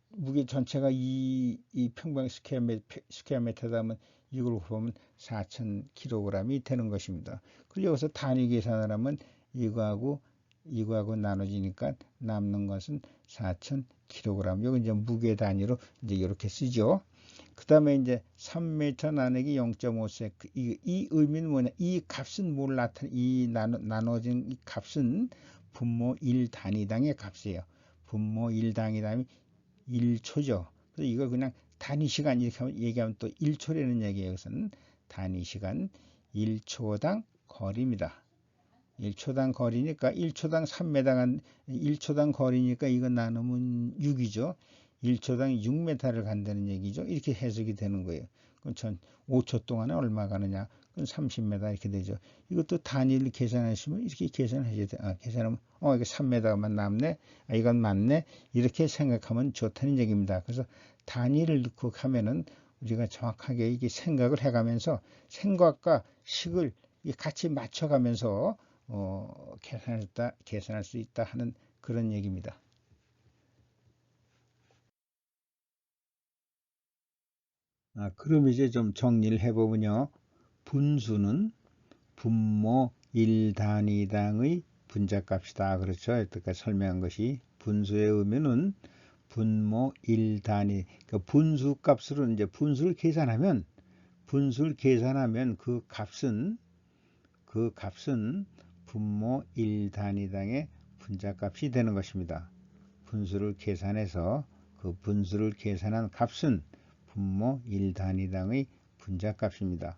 무게 전체가 이 평방 스퀘어미터다면 이걸 보면 4,000kg이 되는 것입니다. 그리고 여기서 단위 계산을 하면 이거하고 나눠지니까 남는 것은 4,000kg. 여기 이제 무게 단위로 이제 이렇게 쓰죠. 그 다음에 이제 3m 나누기 0.5sec. 이 의미는 뭐냐? 이 값은 뭘 이 나눠진 이 값은 분모 1단위당의 값이에요. 분모 1단위당이 1초죠. 그래서 이걸 그냥 단위 시간 이렇게 얘기하면 또 1초라는 얘기예요. 여기서는 단위 시간 1초당 거리입니다. 1초당 거리니까 1초당 3m가 1초당 거리니까 이거 나누면 6이죠. 1초당 6m를 간다는 얘기죠. 이렇게 해석이 되는 거예요. 그럼 5초 동안에 얼마 가느냐? 그럼 30m 이렇게 되죠. 이것도 단위를 계산하시면 이렇게 계산하셔야 돼요. 계산하면 이거 3m만 남네. 이건 맞네. 이렇게 생각하면 좋다는 얘기입니다. 그래서 단위를 넣고 하면은 우리가 정확하게 이게 생각을 해가면서 생각과 식을 같이 맞춰가면서 계산할 수 있다 하는 그런 얘기입니다. 그럼 이제 좀 정리를 해보면요. 분수는 분모 1단위당의 분자값이다. 그렇죠? 여태까지 설명한 것이 분수의 의미는 분모 1단위. 그러니까 분수값으로 이제 분수를 계산하면 그 값은 분모 1단위당의 분자값이 되는 것입니다. 분수를 계산해서 그 분수를 계산한 값은 분모 1단위당의 분자값입니다.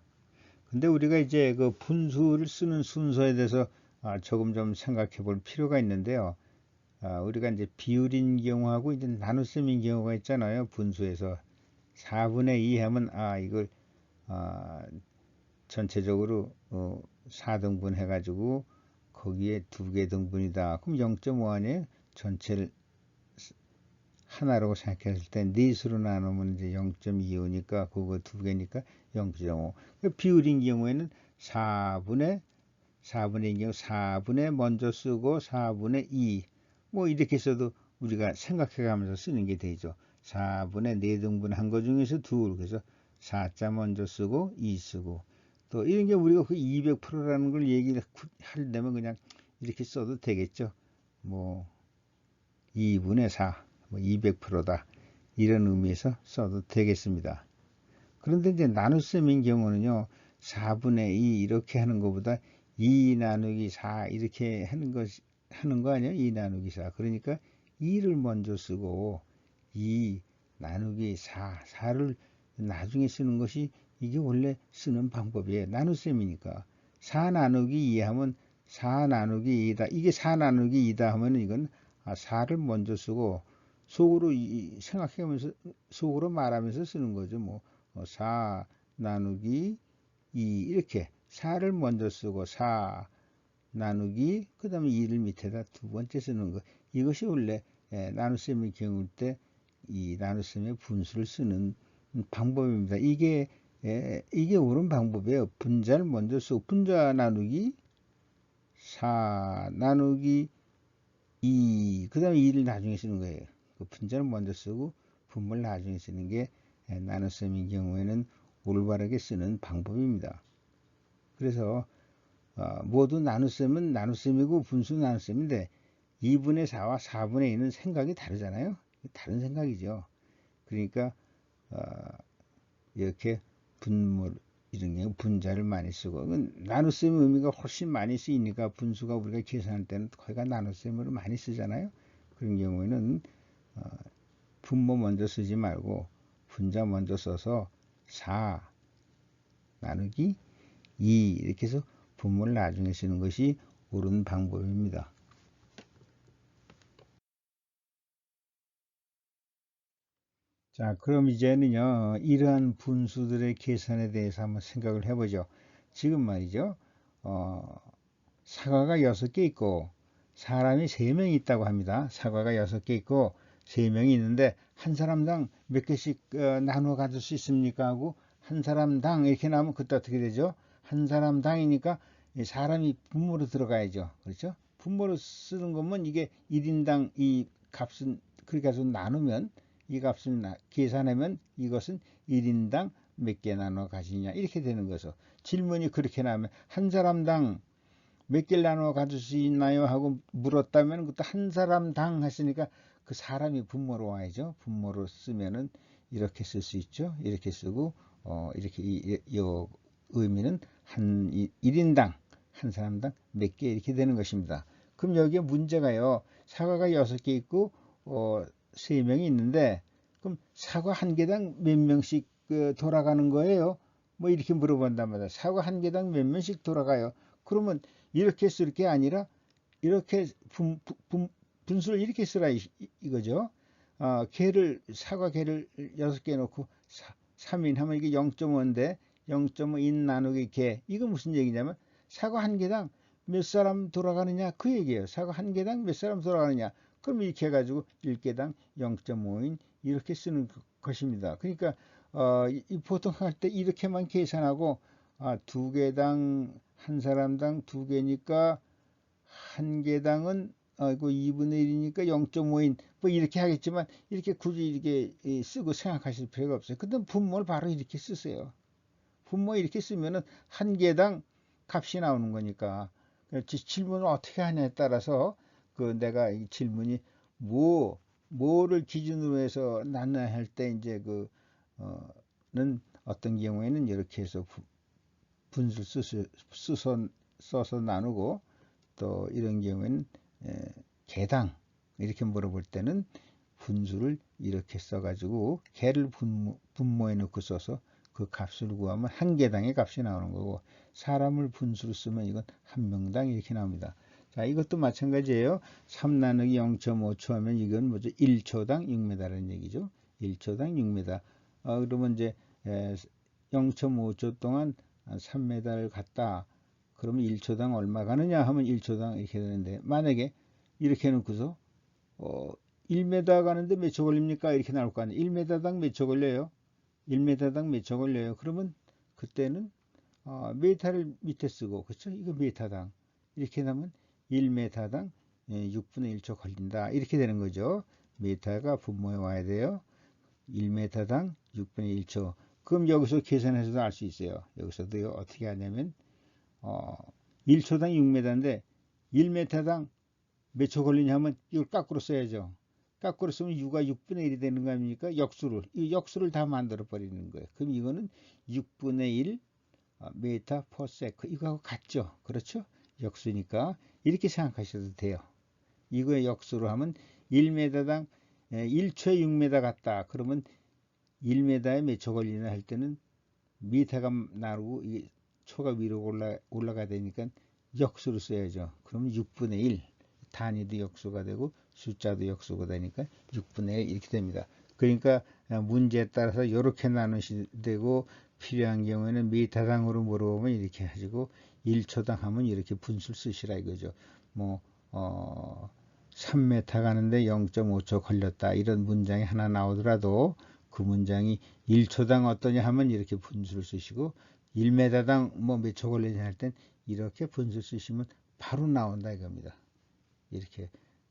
근데 우리가 이제 그 분수를 쓰는 순서에 대해서 조금 좀 생각해 볼 필요가 있는데요. 우리가 이제 비율인 경우하고 이제 나눗셈인 경우가 있잖아요. 분수에서 4분의 2 하면 이걸 전체적으로 4등분 해가지고 거기에 2개 등분이다. 그럼 0.5 안에 전체를 하나라고 생각했을 때 넷으로 나누면 이제 0.25니까 그거 2개니까 0.5. 비율인 경우에는 4분의 2인 경우 4분의 먼저 쓰고 4분의 2. 뭐 이렇게 써도 우리가 생각해 가면서 쓰는 게 되죠. 4분의 4등분 한 거 중에서 2. 그래서 4자 먼저 쓰고 2 쓰고. 또 이런 게 우리가 그 200%라는 걸 얘기를 하려면 그냥 이렇게 써도 되겠죠. 뭐 2분의 4, 뭐 200%다. 이런 의미에서 써도 되겠습니다. 그런데 이제 나눗셈인 경우는요. 4분의 2 이렇게 하는 것보다 2 나누기 4 이렇게 하는 거 아니에요? 2 나누기 4. 그러니까 2를 먼저 쓰고 2 나누기 4를 나중에 쓰는 것이 이게 원래 쓰는 방법이에요. 나눗셈이니까. 4 나누기 2 하면 4 나누기 2다. 이게 4 나누기 2다 하면 이건 4를 먼저 쓰고 속으로 생각하면서 속으로 말하면서 쓰는 거죠. 뭐 4 나누기 2 이렇게 4를 먼저 쓰고 4 나누기 그 다음에 2를 밑에다 두 번째 쓰는 거. 이것이 원래 나눗셈의 경우일 때 이 나눗셈의 분수를 쓰는 방법입니다. 이게 옳은 방법이에요. 분자를 먼저 쓰고 분자 나누기 4 나누기 2 그 다음에 2를 나중에 쓰는 거예요. 그 분자를 먼저 쓰고 분모를 나중에 쓰는 게 나눗셈인 경우에는 올바르게 쓰는 방법입니다. 그래서 모두 나눗셈은 나눗셈이고 분수 나눗셈인데 2분의 4와 4분의 2는 생각이 다르잖아요. 다른 생각이죠. 그러니까 이렇게 분모를 이런 경우 분자를 많이 쓰고, 나눗셈 의미가 훨씬 많이 쓰이니까 분수가 우리가 계산할 때는 거의 다 나눗셈으로 많이 쓰잖아요. 그런 경우에는 분모 먼저 쓰지 말고 분자 먼저 써서 4 나누기 2 이렇게 해서 분모를 나중에 쓰는 것이 옳은 방법입니다. 자, 그럼 이제는요, 이러한 분수들의 계산에 대해서 한번 생각을 해보죠. 지금 말이죠, 사과가 6개 있고 사람이 3명이 있다고 합니다. 사과가 6개 있고 3명이 있는데 한 사람당 몇 개씩 나누어 가질 수 있습니까? 하고 한 사람당 이렇게 나오면 그때 어떻게 되죠? 한 사람당이니까 사람이 분모로 들어가야죠. 그렇죠? 분모로 쓰는 거면 이게 1인당 이 값은 그렇게 해서 나누면 이 값을 계산하면 이것은 1인당 몇 개 나눠 가지냐 이렇게 되는 거죠. 질문이 그렇게 나오면 한 사람당 몇 개를 나눠 가질 수 있나요? 하고 물었다면 그것도 한 사람당 했으니까 그 사람이 분모로 와야죠. 분모로 쓰면은 이렇게 쓸 수 있죠. 이렇게 쓰고 이렇게 이 의미는 한 1인당 한 사람당 몇 개 이렇게 되는 것입니다. 그럼 여기에 문제가요. 사과가 6개 있고 3명이 있는데 그럼 사과 한 개당 몇 명씩 돌아가는 거예요? 뭐 이렇게 물어본단 말이야. 사과 한 개당 몇 명씩 돌아가요? 그러면 이렇게 쓸 게 아니라 이렇게 분수를 이렇게 쓰라 이거죠. 사과 개를 6개 놓고 3인 하면 이게 0.5인데 0.5인 나누기 개. 이거 무슨 얘기냐면 사과 한 개당 몇 사람 돌아가느냐 그 얘기예요. 사과 한 개당 몇 사람 돌아가느냐. 그럼 이렇게 해가지고 1개당 0.5인 이렇게 쓰는 것입니다. 그러니까 보통 할 때 이렇게만 계산하고 2개당 한 사람당 2개니까 한 개당은 이거 2분의 1이니까 0.5인 뭐 이렇게 하겠지만 이렇게 굳이 이렇게 쓰고 생각하실 필요가 없어요. 근데 분모를 바로 이렇게 쓰세요. 분모 이렇게 쓰면은 한 개당 값이 나오는 거니까 질문을 어떻게 하냐에 따라서 내가 이 질문이 뭐를 기준으로 해서 나눠야 할 때 이제 는 어떤 경우에는 이렇게 해서 분수를 써서 나누고 또 이런 경우에는 개당 이렇게 물어볼 때는 분수를 이렇게 써가지고 개를 분모에 넣고 써서 그 값을 구하면 한 개당의 값이 나오는 거고 사람을 분수로 쓰면 이건 한 명당 이렇게 나옵니다. 자, 이것도 마찬가지예요. 3 나누기 0.5초 하면 이건 뭐죠? 1초당 6m라는 얘기죠. 1초당 6m. 그러면 이제 0.5초 동안 3m를 갔다. 그러면 1초당 얼마 가느냐 하면 1초당 이렇게 되는데 만약에 이렇게 해놓고서 1m 가는데 몇 초 걸립니까? 이렇게 나올 거 아니에요. 1m당 몇 초 걸려요? 1m당 몇 초 걸려요? 그러면 그때는 메타를 밑에 쓰고 그렇죠? 이거 메타당 이렇게 하면 1m당 6분의 1초 걸린다. 이렇게 되는 거죠. 메타가 분모에 와야 돼요. 1m당 6분의 1초. 그럼 여기서 계산해서도 알 수 있어요. 여기서도 어떻게 하냐면 1초당 6m인데 1m당 몇 초 걸리냐 하면 이걸 거꾸로 써야죠. 거꾸로 쓰면 u가 6분의 1이 되는 거 아닙니까? 이 역수를 다 만들어 버리는 거예요. 그럼 이거는 6분의 1 메타 퍼 세크 이거하고 같죠. 그렇죠? 역수니까 이렇게 생각하셔도 돼요. 이거의 역수로 하면 1m당 1초에 6m 같다. 그러면 1m에 몇 초 걸리나 할 때는 미터가 나르고 이게 초가 위로 올라가야 되니까 역수로 써야죠. 그러면 6분의 1 단위도 역수가 되고 숫자도 역수가 되니까 6분의 1 이렇게 됩니다. 그러니까 문제에 따라서 이렇게 나누시면 되고 필요한 경우에는 미터당으로 물어보면 이렇게 하시고 1초당 하면 이렇게 분수를 쓰시라 이거죠. 뭐 3m 가는데 0.5초 걸렸다 이런 문장이 하나 나오더라도 그 문장이 1초당 어떠냐 하면 이렇게 분수를 쓰시고 1m당 뭐 몇 초 걸리냐 할 땐 이렇게 분수 쓰시면 바로 나온다 이겁니다. 이렇게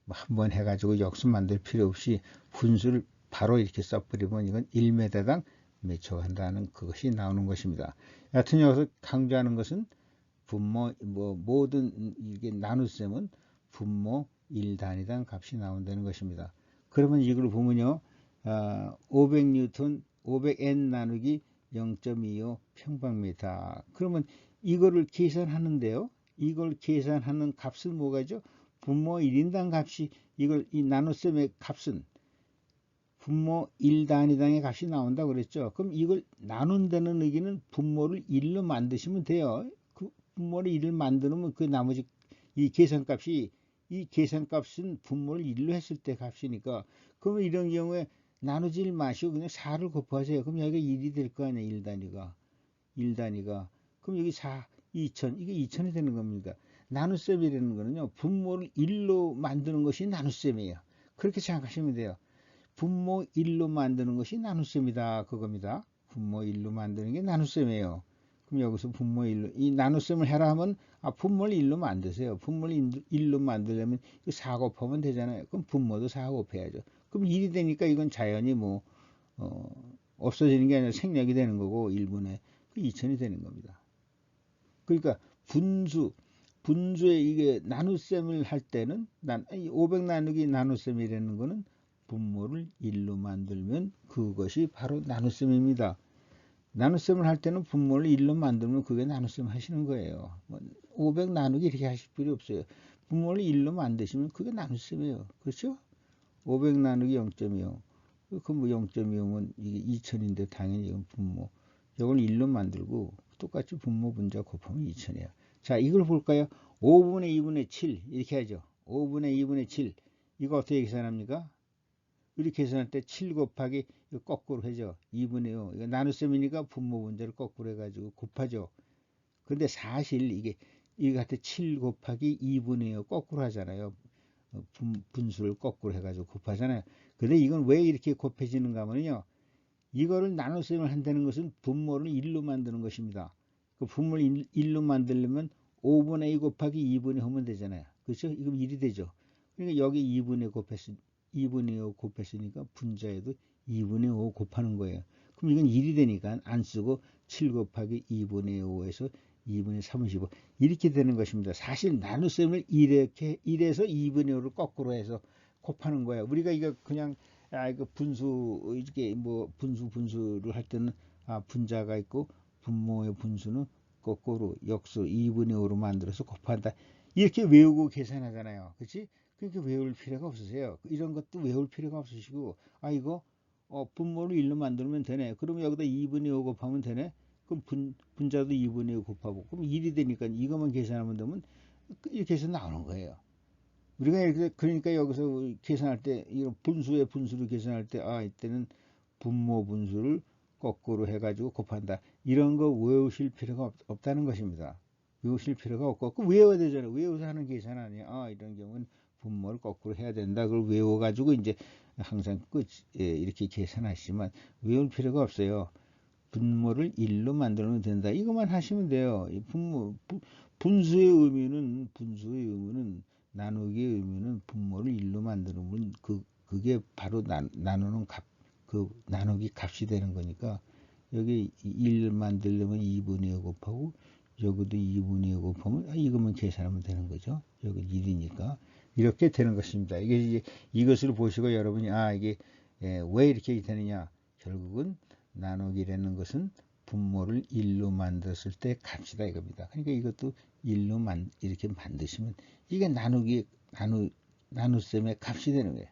한번 해가지고 역수 만들 필요 없이 분수를 바로 이렇게 써버리면 이건 1m당 몇 초 한다는 그것이 나오는 것입니다. 여하튼 여기서 강조하는 것은 분모 모든 이게 나눗셈은 분모 1단위당 값이 나온다는 것입니다. 그러면 이걸 보면요. 500N 나누기 0.25 평방미터. 그러면 이거를 계산하는데요. 이걸 계산하는 값은 뭐가죠? 분모 1인당 값이 이 나눗셈의 값은 분모 1단위당의 값이 나온다고 그랬죠. 그럼 이걸 나눈다는 의기는 분모를 1로 만드시면 돼요. 그 분모를 1을 만드는 그 나머지 이 계산값은 분모를 1로 했을 때 값이니까, 그러면 이런 경우에 나누질 마시고 그냥 4를 곱하세요. 그럼 여기가 1이 될 거 아니에요. 1단위가. 그럼 여기 4, 2000, 이게 2000이 되는 겁니다. 나눗셈이라는 거는요, 분모를 1로 만드는 것이 나눗셈이에요. 그렇게 생각하시면 돼요. 분모 1로 만드는 것이 나눗셈이다. 그겁니다. 분모 1로 만드는 게 나눗셈이에요. 그럼 여기서 분모 1로, 이 나눗셈을 해라 하면, 분모를 1로 만드세요. 분모를 1로 만들려면 4 곱하면 되잖아요. 그럼 분모도 4 곱해야죠. 그럼 1이 되니까 이건 자연히 없어지는 게 아니라 생략이 되는 거고, 1분의 2000이 되는 겁니다. 그러니까 분수에 이게 나눗셈을 할 때는 500 나누기 나눗셈이라는 거는 분모를 1로 만들면 그것이 바로 나눗셈입니다. 나눗셈을 할 때는 분모를 1로 만들면 그게 나눗셈 하시는 거예요. 500 나누기 이렇게 하실 필요 없어요. 분모를 1로 만드시면 그게 나눗셈이에요. 그렇죠? 500 나누기 0.25. 그 0.25면 이게 2000인데 당연히 이건 분모. 이걸 1로 만들고 똑같이 분모 분자 곱하면 2000이에요. 자, 이걸 볼까요? 5분의 2분의 7 이렇게 하죠. 5분의 2분의 7 이거 어떻게 계산합니까? 이렇게 계산할 때 7 곱하기 이거 거꾸로 하죠. 2분의 5 이거 나눗셈이니까 분모 분자를 거꾸로 해가지고 곱하죠. 근데 사실 이거 같아 7 곱하기 2분의 5 거꾸로 하잖아요. 분수를 거꾸로 해가지고 곱하잖아요. 근데 이건 왜 이렇게 곱해지는가 하면요, 이거를 나눗셈을 한다는 것은 분모를 1로 만드는 것입니다. 그 분모를 1로 만들려면 5분의 2 곱하기 2분의 5 하면 되잖아요. 그렇죠? 이건 1이 되죠. 그러니까 여기 2분의 5 곱했으니까 분자에도 2분의 5 곱하는 거예요. 그럼 이건 1이 되니까 안 쓰고 7 곱하기 2분의 5에서 2분의 35 이렇게 되는 것입니다. 사실 나눗셈을 1에서 2분의 5를 거꾸로 해서 곱하는 거예요. 우리가 이거 그냥 이거 분수 이렇게 분수를 할 때는 분자가 있고 분모의 분수는 거꾸로 역수 2분의 5로 만들어서 곱한다. 이렇게 외우고 계산하잖아요. 그렇지? 그러니까 외울 필요가 없으세요. 이런 것도 외울 필요가 없으시고, 이거 분모를 1로 만들면 되네. 그러면 여기다 2분의 5 곱하면 되네. 그럼 분자도 2분의 5 곱하고, 그럼 1이 되니까 이것만 계산하면 되면 이렇게 해서 나오는 거예요. 우리가 그러니까 여기서 계산할 때, 이런 분수의 분수를 계산할 때, 이때는 분모 분수를 거꾸로 해가지고 곱한다. 이런 거 외우실 필요가 없다는 것입니다. 외우실 필요가 없고, 그 외워야 되잖아요. 외워서 하는 계산 아니에요. 이런 경우는 분모를 거꾸로 해야 된다. 그걸 외워가지고 이제 항상 이렇게 계산하시지만 외울 필요가 없어요. 분모를 1로 만들면 된다. 이것만 하시면 돼요. 이 분수의 의미는 나누기의 의미는 분모를 1로 만들면 그게 바로 나누는 값, 그 나누기 값이 되는 거니까, 여기 1 만들려면 2분의 5 곱하고 여기도 2분의 5 곱하면 이것만 계산하면 되는 거죠. 여기 1이니까 이렇게 되는 것입니다. 이게 이제 이것을 보시고 여러분이 이게 왜 이렇게 되느냐, 결국은 나누기라는 것은 분모를 1로 만들었을 때 값이다 이겁니다. 그러니까 이것도 1로 이렇게 만드시면 이게 나눗셈의 값이 되는 거예요.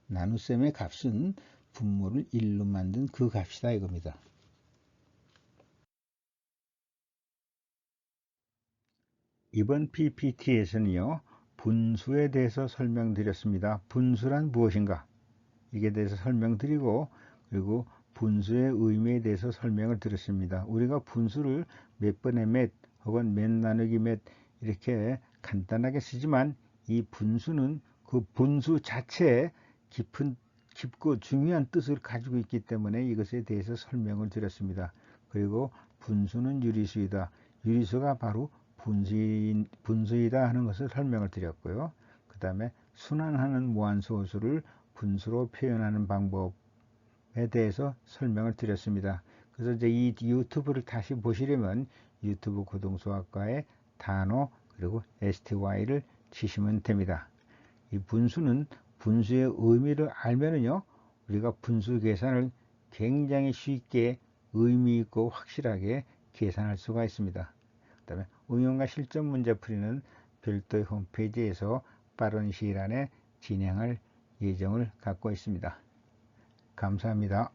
나눗셈의 값은 분모를 1로 만든 그 값이다 이겁니다. 이번 PPT에서는요, 분수에 대해서 설명드렸습니다. 분수란 무엇인가? 이게 대해서 설명드리고, 그리고 분수의 의미에 대해서 설명을 드렸습니다. 우리가 분수를 몇 번의 몇 혹은 몇 나누기 몇 이렇게 간단하게 쓰지만, 이 분수는 그 분수 자체에 깊고 중요한 뜻을 가지고 있기 때문에 이것에 대해서 설명을 드렸습니다. 그리고 분수는 유리수이다. 유리수가 바로 분수이다 하는 것을 설명을 드렸고요. 그 다음에 순환하는 무한소수를 분수로 표현하는 방법에 대해서 설명을 드렸습니다. 그래서 이제 이 유튜브를 다시 보시려면 유튜브 고등수학과의 단어 그리고 STY를 치시면 됩니다. 이 분수는 분수의 의미를 알면은요, 우리가 분수 계산을 굉장히 쉽게 의미 있고 확실하게 계산할 수가 있습니다. 그 다음에 응용과 실전 문제풀이는 별도의 홈페이지에서 빠른 시일 안에 진행할 예정을 갖고 있습니다. 감사합니다.